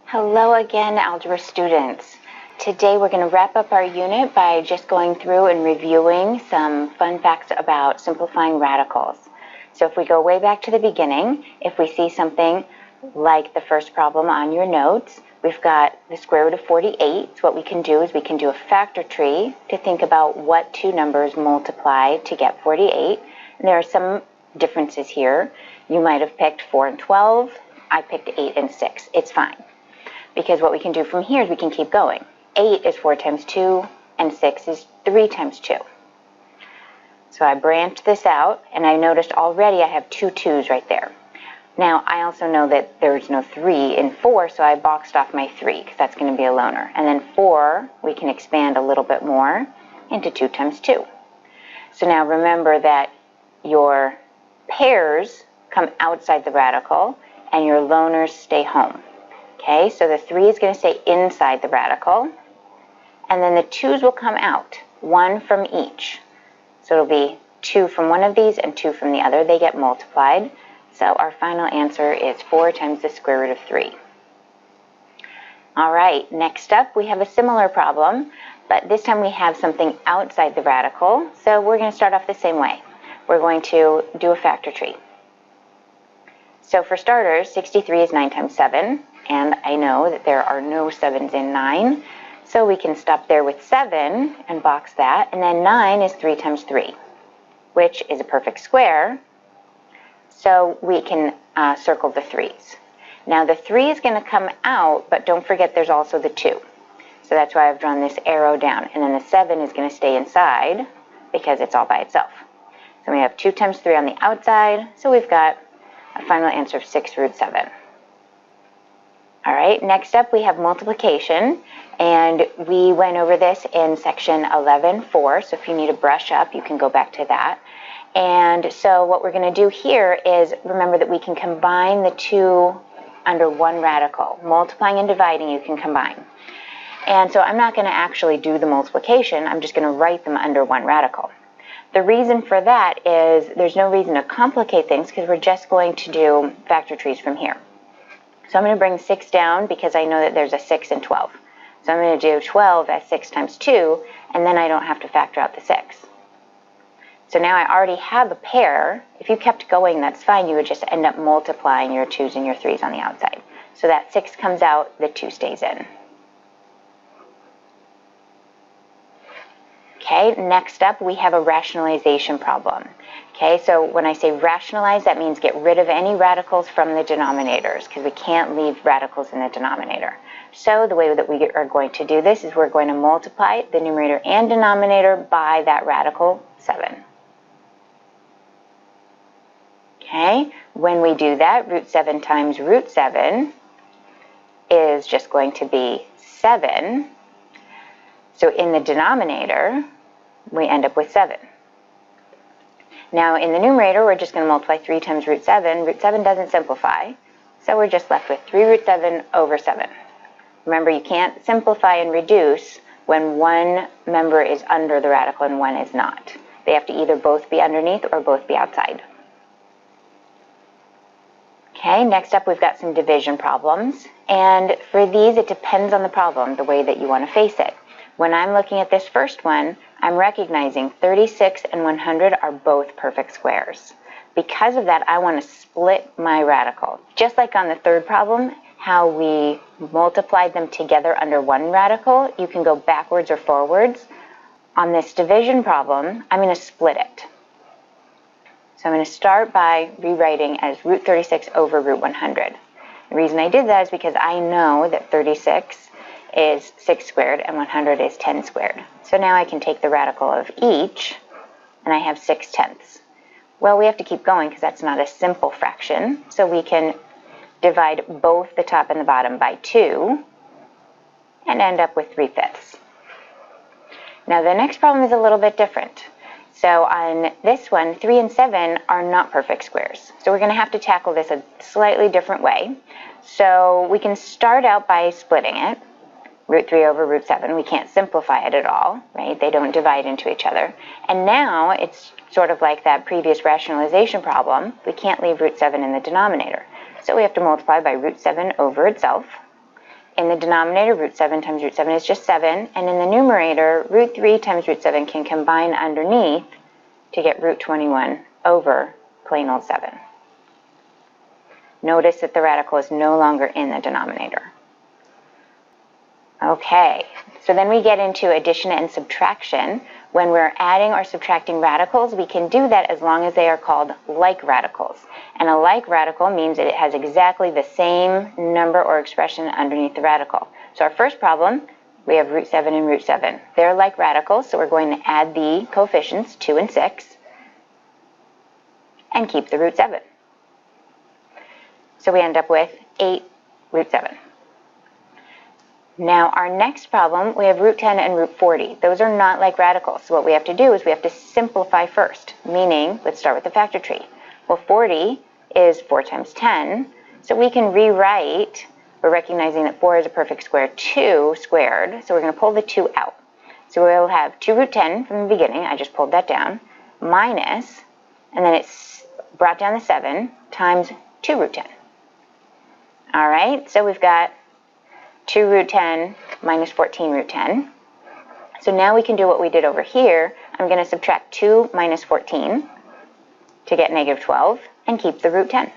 Hello again, algebra students. Today we're going to wrap up our unit by just going through and reviewing some fun facts about simplifying radicals. So if we go way back to the beginning, if we see something like the first problem on your notes, we've got the square root of 48. So what we can do is we can do a factor tree to think about what two numbers multiply to get 48. And there are some differences here. You might have picked 4 and 12. I picked 8 and 6. It's fine. Because what we can do from here is we can keep going. 8 is 4 times 2, and 6 is 3 times 2. So I branched this out, and I noticed already I have two 2's right there. Now, I also know that there's no 3 in 4, so I boxed off my 3, because that's going to be a loner. And then 4, we can expand a little bit more into 2 times 2. So now remember that your pairs come outside the radical, and your loners stay home. Okay, so the 3 is going to stay inside the radical, and then the 2's will come out, one from each. So it'll be 2 from one of these and 2 from the other. They get multiplied. So our final answer is 4 times the square root of 3. All right, next up we have a similar problem, but this time we have something outside the radical. So we're going to start off the same way. We're going to do a factor tree. So for starters, 63 is 9 times 7. And I know that there are no 7's in 9, so we can stop there with 7 and box that. And then 9 is 3 times 3, which is a perfect square, so we can circle the 3's. Now the 3 is going to come out, but don't forget there's also the 2. So that's why I've drawn this arrow down. And then the 7 is going to stay inside because it's all by itself. So we have 2 times 3 on the outside, so we've got a final answer of 6 root 7. All right, next up we have multiplication, and we went over this in section 11.4, so if you need to brush up, you can go back to that. And so what we're going to do here is remember that we can combine the two under one radical. Multiplying and dividing you can combine. And so I'm not going to actually do the multiplication, I'm just going to write them under one radical. The reason for that is there's no reason to complicate things because we're just going to do factor trees from here. So I'm going to bring 6 down because I know that there's a 6 and 12. So I'm going to do 12 as 6 times 2, and then I don't have to factor out the 6. So now I already have a pair. If you kept going, that's fine. You would just end up multiplying your 2's and your 3's on the outside. So that 6 comes out, the 2 stays in. Okay, next up we have a rationalization problem. Okay, so when I say rationalize, that means get rid of any radicals from the denominators because we can't leave radicals in the denominator. So the way that we are going to do this is we're going to multiply the numerator and denominator by that radical 7. Okay, when we do that, root 7 times root 7 is just going to be 7. So in the denominator, we end up with 7. Now in the numerator, we're just going to multiply 3 times root 7. Root 7 doesn't simplify, so we're just left with 3 root 7 over 7. Remember, you can't simplify and reduce when one member is under the radical and one is not. They have to either both be underneath or both be outside. Okay, next up we've got some division problems. And for these, it depends on the problem, the way that you want to face it. When I'm looking at this first one, I'm recognizing 36 and 100 are both perfect squares. Because of that, I want to split my radical. Just like on the third problem, how we multiplied them together under one radical, you can go backwards or forwards. On this division problem, I'm going to split it. So I'm going to start by rewriting as root 36 over root 100. The reason I did that is because I know that 36 is 6 squared and 100 is 10 squared. So now I can take the radical of each, and I have 6/10. Well, we have to keep going because that's not a simple fraction. So we can divide both the top and the bottom by 2 and end up with 3/5. Now the next problem is a little bit different. So on this one, 3 and 7 are not perfect squares. So we're going to have to tackle this a slightly different way. So we can start out by splitting it. Root 3 over root 7, we can't simplify it at all, right? They don't divide into each other. And now it's sort of like that previous rationalization problem. We can't leave root 7 in the denominator. So we have to multiply by root 7 over itself. in the denominator, root 7 times root 7 is just 7, and in the numerator, root 3 times root 7 can combine underneath to get root 21 over plain old 7. Notice that the radical is no longer in the denominator. Okay, so then we get into addition and subtraction. When we're adding or subtracting radicals, we can do that as long as they are called like radicals. And a like radical means that it has exactly the same number or expression underneath the radical. So our first problem, we have root 7 and root 7. They're like radicals, so we're going to add the coefficients 2 and 6 and keep the root 7. So we end up with 8 root 7. Now our next problem, we have root 10 and root 40. Those are not like radicals. So what we have to do is we have to simplify first, meaning, let's start with the factor tree. Well, 40 is 4 times 10, so we can rewrite, we're recognizing that 4 is a perfect square, 2 squared, so we're going to pull the 2 out. So we'll have 2 root 10 from the beginning, I just pulled that down, minus, and then it's brought down to 7 times 2 root 10. All right, so we've got 2 root 10 minus 14 root 10. So now we can do what we did over here. I'm going to subtract 2 minus 14 to get negative 12 and keep the root 10.